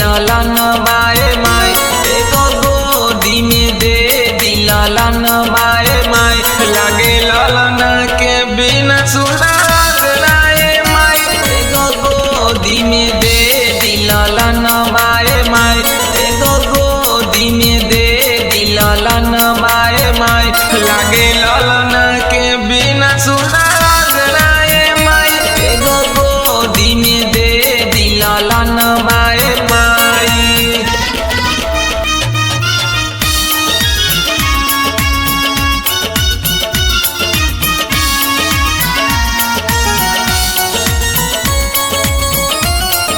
दिलन माए माए एगो गोदी में दे दिलन माए माए लागे ललन के बिना सुहाग राए माए एगो गोदी में दे दिलन माए माए एगो गोदी में दे दिलन माए माए लागे ललन के बिना सुहाग राए माए एगो गोदी में दे दिलन माए माए।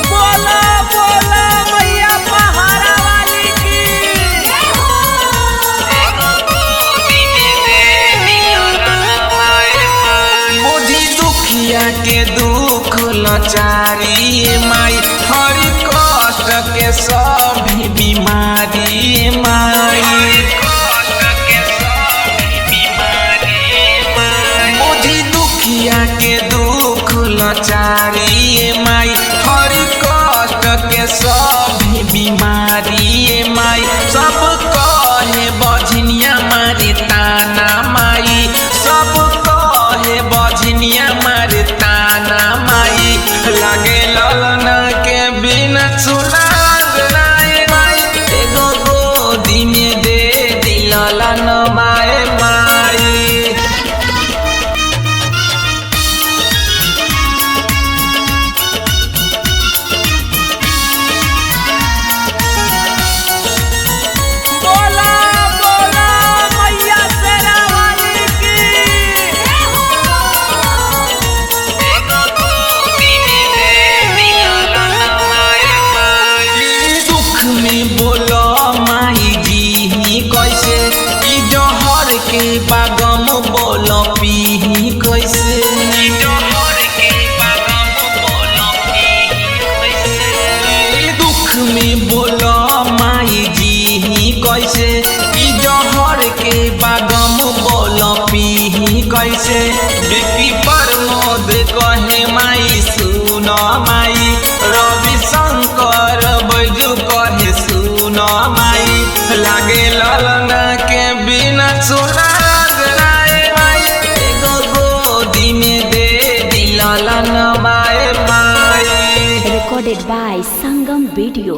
बोला बोला मैया पहाड़ा वाली की। बुझी दुखिया के दुख लाचारी माई हर कष्ट के सभी बीमारी माई बुझी दुखिया के दुख लाचारी माई हर कष्ट के सभी बीमारी माई सब कहे बझनिया मारी ताना माई सब कहे बझनिया मारी ताना माई लागे ललन के बिना सुहाग राए माई एगो गोदी में दे दिलन माए माई। बोला बोला मैया शेरा वाली की। दुख में बोलो माई जी कैसे ई जहर के बागम बोलो पी कैसे दुख में बोलो माई जी कैसे ई जहर के बागम बोलो पी कैसे बेटी प्रमोद कहे माई सुन माई रवि शंकर बैजू कहे सुन माई लागे ललन के बिना सुहाग राए माई एगो गोदी में दे दिलन माए माई। Recorded by Sangam Video.